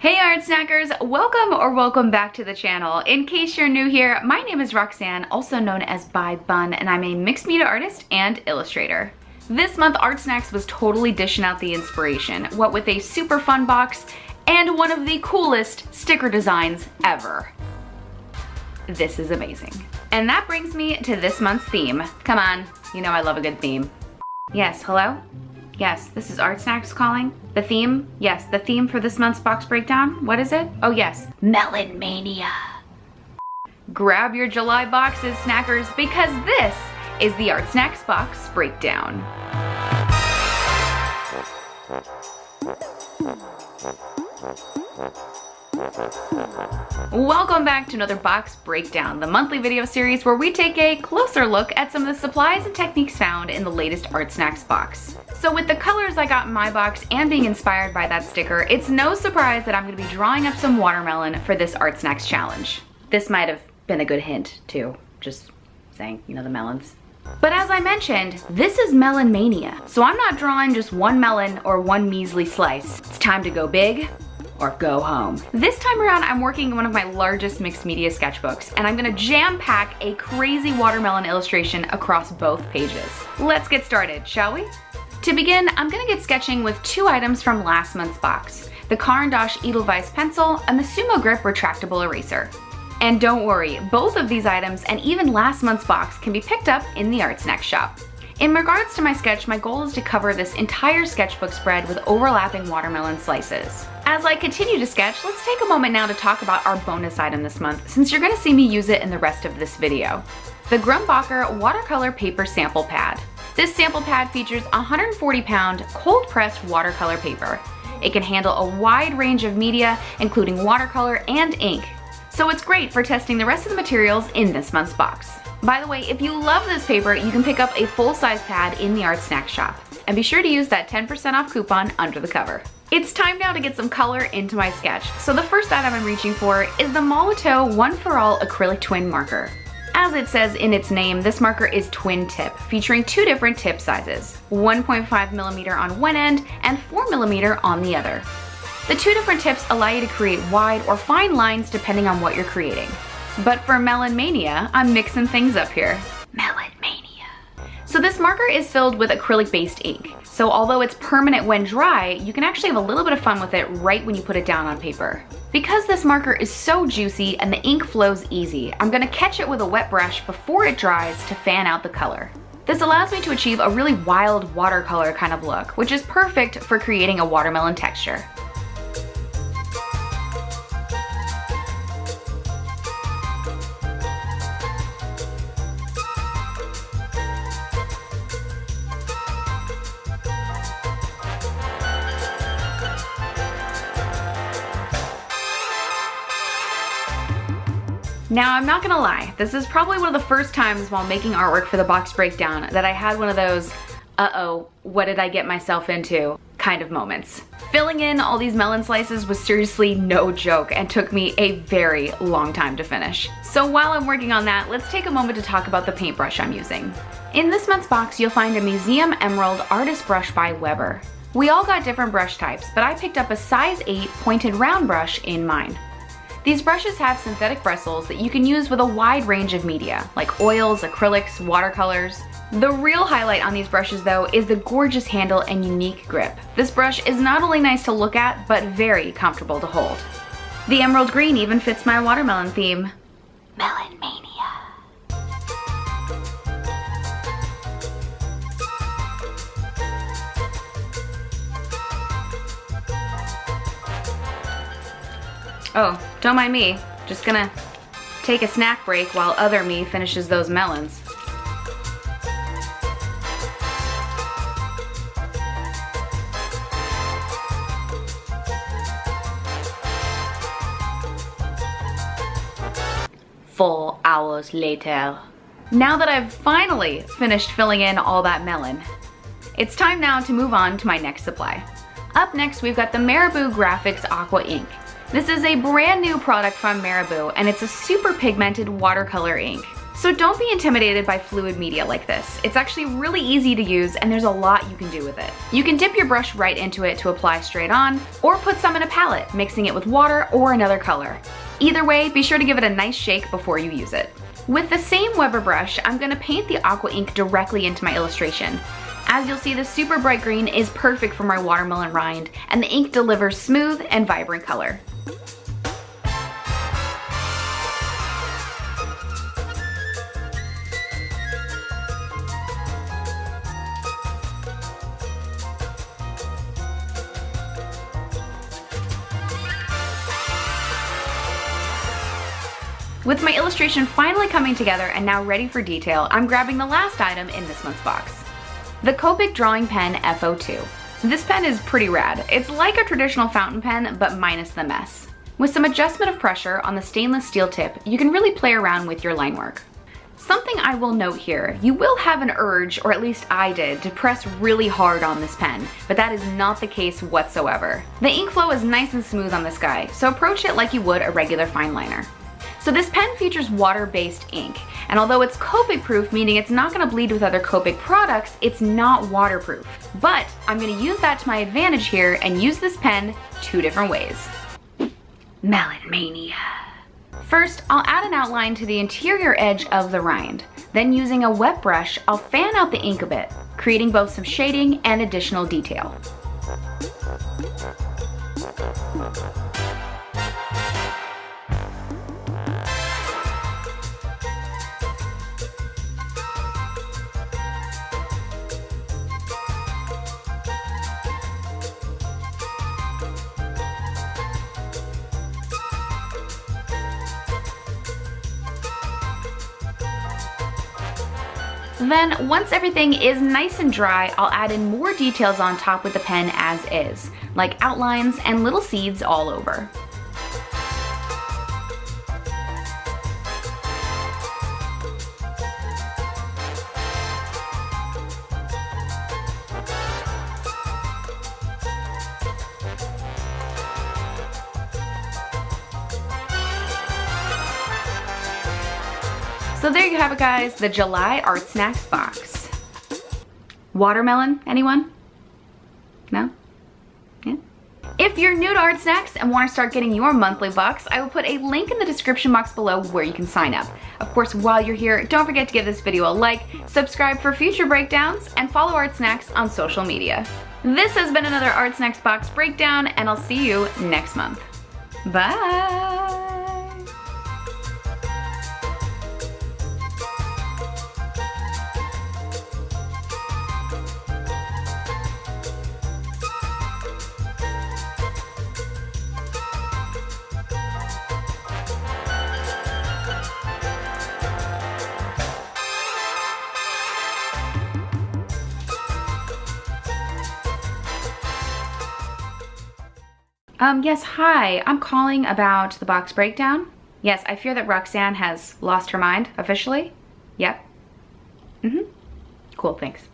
Hey art snackers, welcome back to the channel. In case you're new here, my name is Roxanne, also known as By Bun, and I'm a mixed media artist and illustrator. This month, ArtSnacks was totally dishing out the inspiration, what with a super fun box and one of the coolest sticker designs ever. This is amazing. And that brings me to this month's theme. Come on, you know I love a good theme. Yes, hello? Yes, this is ArtSnacks calling. The theme? Yes, the theme for this month's box breakdown. What is it? Oh yes, Melon Mania. Grab your July boxes, snackers, because this is the ArtSnacks box breakdown. Welcome back to another box breakdown, the monthly video series where we take a closer look at some of the supplies and techniques found in the latest ArtSnacks box. So with the colors I got in my box and being inspired by that sticker, it's no surprise that I'm going to be drawing up some watermelon for this ArtSnacks challenge. This might have been a good hint too, just saying, you know, the melons. But as I mentioned, this is Melon Mania, so I'm not drawing just one melon or one measly slice. It's time to go big or go home. This time around, I'm working in one of my largest mixed media sketchbooks, and I'm gonna jam-pack a crazy watermelon illustration across both pages. Let's get started, shall we? To begin, I'm gonna get sketching with two items from last month's box, the Caran d'Ache Edelweiss pencil and the Sumo Grip retractable eraser. And don't worry, both of these items and even last month's box can be picked up in the ArtSnacks shop. In regards to my sketch, my goal is to cover this entire sketchbook spread with overlapping watermelon slices. As I continue to sketch, let's take a moment now to talk about our bonus item this month, since you're gonna see me use it in the rest of this video. The Grumbacher watercolor paper sample pad. This sample pad features 140-pound cold-pressed watercolor paper. It can handle a wide range of media, including watercolor and ink. So it's great for testing the rest of the materials in this month's box. By the way, if you love this paper, you can pick up a full-size pad in the ArtSnacks shop. And be sure to use that 10% off coupon under the cover. It's time now to get some color into my sketch. So the first item I'm reaching for is the Molotow One For All acrylic twin marker. As it says in its name, this marker is twin tip, featuring two different tip sizes, 1.5mm on one end and 4mm on the other. The two different tips allow you to create wide or fine lines depending on what you're creating. But for Melon Mania, I'm mixing things up here. Melon Mania. So this marker is filled with acrylic-based ink. So although it's permanent when dry, you can actually have a little bit of fun with it right when you put it down on paper. Because this marker is so juicy and the ink flows easy, I'm gonna catch it with a wet brush before it dries to fan out the color. This allows me to achieve a really wild watercolor kind of look, which is perfect for creating a watermelon texture. Now, I'm not gonna lie, this is probably one of the first times while making artwork for the box breakdown that I had one of those, uh-oh, what did I get myself into kind of moments. Filling in all these melon slices was seriously no joke and took me a very long time to finish. So while I'm working on that, let's take a moment to talk about the paintbrush I'm using. In this month's box, you'll find a Museum Emerald Artist Brush by Weber. We all got different brush types, but I picked up a size 8 pointed round brush in mine. These brushes have synthetic bristles that you can use with a wide range of media, like oils, acrylics, watercolors. The real highlight on these brushes though is the gorgeous handle and unique grip. This brush is not only nice to look at, but very comfortable to hold. The emerald green even fits my watermelon theme. Melon Mania. Oh, don't mind me. Just gonna take a snack break while other me finishes those melons. Four hours later. Now that I've finally finished filling in all that melon, it's time now to move on to my next supply. Up next, we've got the Marabou Graphics Aqua Ink. This is a brand new product from Marabou, and it's a super pigmented watercolor ink. So don't be intimidated by fluid media like this. It's actually really easy to use and there's a lot you can do with it. You can dip your brush right into it to apply straight on, or put some in a palette, mixing it with water or another color. Either way, be sure to give it a nice shake before you use it. With the same Weber brush, I'm gonna paint the Aqua Ink directly into my illustration. As you'll see, the super bright green is perfect for my watermelon rind, and the ink delivers smooth and vibrant color. With my illustration finally coming together and now ready for detail, I'm grabbing the last item in this month's box. The Copic Drawing Pen FO2. This pen is pretty rad. It's like a traditional fountain pen, but minus the mess. With some adjustment of pressure on the stainless steel tip, you can really play around with your line work. Something I will note here, you will have an urge, or at least I did, to press really hard on this pen, but that is not the case whatsoever. The ink flow is nice and smooth on this guy, so approach it like you would a regular fine liner. So this pen features water-based ink, and although it's Copic proof, meaning it's not gonna bleed with other Copic products, it's not waterproof. But I'm gonna use that to my advantage here and use this pen 2 different ways. Melon mania. First, I'll add an outline to the interior edge of the rind. Then using a wet brush, I'll fan out the ink a bit, creating both some shading and additional detail. Then, once everything is nice and dry, I'll add in more details on top with the pen as is, like outlines and little seeds all over. So there you have it, guys, the July ArtSnacks box. Watermelon, anyone? No? Yeah? If you're new to ArtSnacks and want to start getting your monthly box, I will put a link in the description box below where you can sign up. Of course, while you're here, don't forget to give this video a like, subscribe for future breakdowns, and follow ArtSnacks on social media. This has been another ArtSnacks box breakdown, and I'll see you next month. Bye! Yes, hi. I'm calling about the box breakdown. Yes, I fear that Roxanne has lost her mind officially. Yep. Cool, thanks.